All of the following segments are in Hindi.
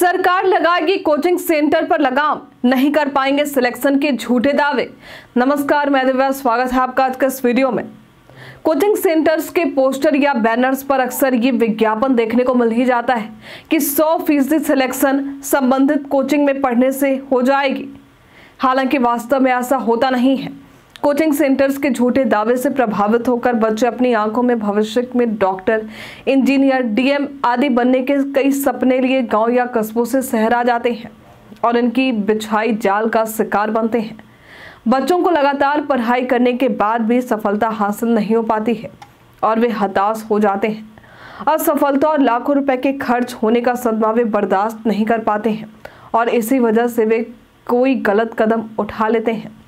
सरकार लगाएगी कोचिंग सेंटर पर लगाम, नहीं कर पाएंगे सिलेक्शन के झूठे दावे। नमस्कार, मैं दिव्या, स्वागत है आपका आज के इस वीडियो में। कोचिंग सेंटर्स के पोस्टर या बैनर्स पर अक्सर ये विज्ञापन देखने को मिल ही जाता है कि 100% सिलेक्शन संबंधित कोचिंग में पढ़ने से हो जाएगी। हालांकि वास्तव में ऐसा होता नहीं है। कोचिंग सेंटर्स के झूठे दावे से प्रभावित होकर बच्चे अपनी आंखों में भविष्य में डॉक्टर, इंजीनियर, डीएम आदि बनने के कई सपने लिए गांव या कस्बों से शहर आ जाते हैं और इनकी बिछाई जाल का शिकार बनते हैं। बच्चों को लगातार पढ़ाई करने के बाद भी सफलता हासिल नहीं हो पाती है और वे हताश हो जाते हैं। असफलता और लाखों रुपए के खर्च होने का सदमा वे बर्दाश्त नहीं कर पाते हैं और इसी वजह से वे कोई गलत कदम उठा लेते हैं।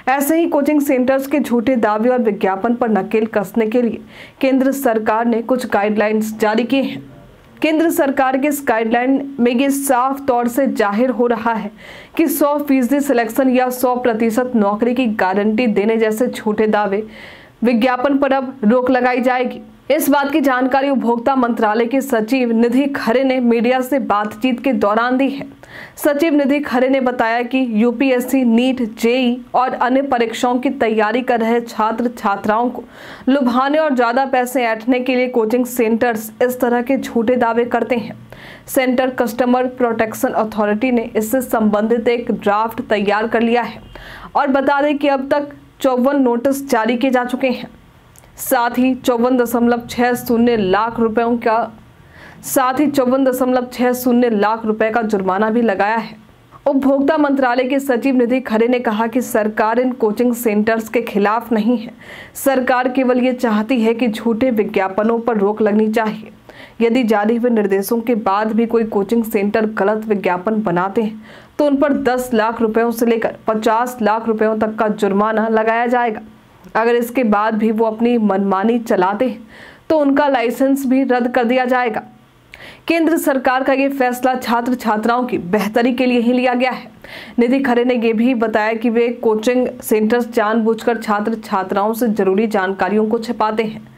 ऐसे ही कोचिंग सेंटर्स के झूठे दावे और विज्ञापन पर नकेल कसने के लिए केंद्र सरकार ने कुछ गाइडलाइंस जारी किए हैं। केंद्र सरकार के इस गाइडलाइन में ये साफ तौर से जाहिर हो रहा है कि 100% सिलेक्शन या 100% नौकरी की गारंटी देने जैसे झूठे दावे विज्ञापन पर अब रोक लगाई जाएगी। इस बात की जानकारी उपभोक्ता मंत्रालय के सचिव निधि खरे ने मीडिया से बातचीत के दौरान दी है। सचिव निधि खरे ने बताया कि यूपीएससी, नीट, जेईई और अन्य परीक्षाओं की तैयारी कर रहे छात्र छात्राओं को लुभाने और ज्यादा पैसे ऐंठने के लिए कोचिंग सेंटर्स इस तरह के झूठे दावे करते हैं। सेंटर कस्टमर प्रोटेक्शन अथॉरिटी ने इससे संबंधित एक ड्राफ्ट तैयार कर लिया है और बता दें कि अब तक 54 नोटिस जारी किए जा चुके हैं। साथ ही 54.60 लाख रुपए का जुर्माना भी लगाया है। उपभोक्ता मंत्रालय के सचिव निधि खरे ने कहा कि सरकार इन कोचिंग सेंटर्स के खिलाफ नहीं है। सरकार केवल ये चाहती है कि झूठे विज्ञापनों पर रोक लगनी चाहिए। यदि जारी हुए निर्देशों के बाद भी कोई कोचिंग सेंटर गलत विज्ञापन बनाते हैं तो उन पर 10 लाख रुपयों से लेकर 50 लाख रुपयों तक का जुर्माना लगाया जाएगा। अगर इसके बाद भी वो अपनी मनमानी चलाते हैं तो उनका लाइसेंस भी रद्द कर दिया जाएगा। केंद्र सरकार का ये फैसला छात्र छात्राओं की बेहतरी के लिए ही लिया गया है। निधि खरे ने यह भी बताया कि वे कोचिंग सेंटर्स जानबूझकर छात्र छात्राओं से जरूरी जानकारियों को छिपाते हैं।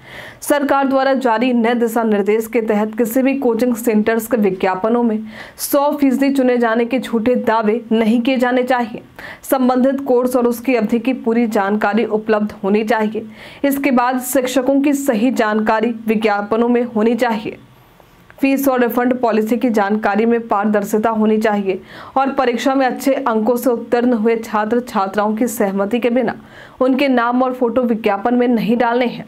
सरकार द्वारा जारी नए दिशा निर्देश के तहत किसी भी कोचिंग सेंटर्स के विज्ञापनों में 100% चुने जाने के झूठे दावे नहीं किए जाने चाहिए। संबंधित कोर्स और उसकी अवधि की पूरी जानकारी उपलब्ध होनी चाहिए। इसके बाद शिक्षकों की सही जानकारी विज्ञापनों में होनी चाहिए। फीस और रिफंड पॉलिसी की जानकारी में पारदर्शिता होनी चाहिए और परीक्षा में अच्छे अंकों से उत्तीर्ण हुए छात्र छात्राओं की सहमति के बिना उनके नाम और फोटो विज्ञापन में नहीं डालने हैं।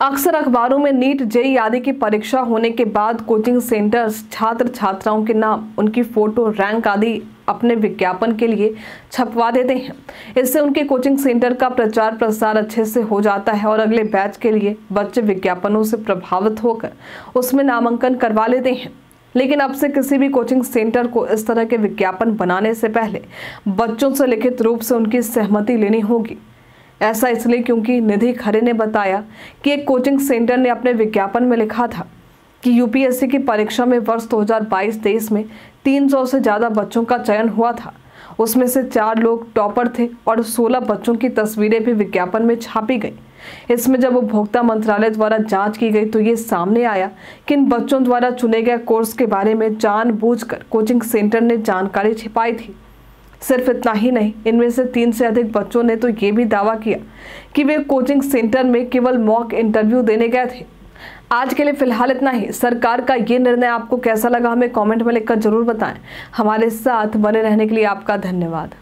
अक्सर अखबारों में नीट, जेईई आदि की परीक्षा होने के बाद कोचिंग सेंटर्स छात्र छात्राओं के नाम, उनकी फोटो, रैंक आदि अपने विज्ञापन के लिए छपवा देते हैं। इससे उनके कोचिंग सेंटर का प्रचार प्रसार अच्छे से हो जाता है और अगले बैच के लिए बच्चे विज्ञापनों से प्रभावित होकर उसमें नामांकन करवा लेते हैं। लेकिन अब से किसी भी कोचिंग सेंटर को इस तरह के विज्ञापन बनाने से पहले बच्चों से लिखित रूप से उनकी सहमति लेनी होगी। ऐसा इसलिए क्योंकि निधि खरे ने बताया कि एक कोचिंग सेंटर ने अपने विज्ञापन में लिखा था कि यूपीएससी की परीक्षा में वर्ष 2022-23 में 300 से ज़्यादा बच्चों का चयन हुआ था। उसमें से 4 लोग टॉपर थे और 16 बच्चों की तस्वीरें भी विज्ञापन में छापी गई। इसमें जब उपभोक्ता मंत्रालय द्वारा जांच की गई तो ये सामने आया कि इन बच्चों द्वारा चुने गए कोर्स के बारे में जानबूझकर कोचिंग सेंटर ने जानकारी छिपाई थी। सिर्फ इतना ही नहीं, इनमें से 3 से अधिक बच्चों ने तो ये भी दावा किया कि वे कोचिंग सेंटर में केवल मॉक इंटरव्यू देने गए थे। आज के लिए फिलहाल इतना ही। सरकार का ये निर्णय आपको कैसा लगा हमें कमेंट में लिखकर जरूर बताएं। हमारे साथ बने रहने के लिए आपका धन्यवाद।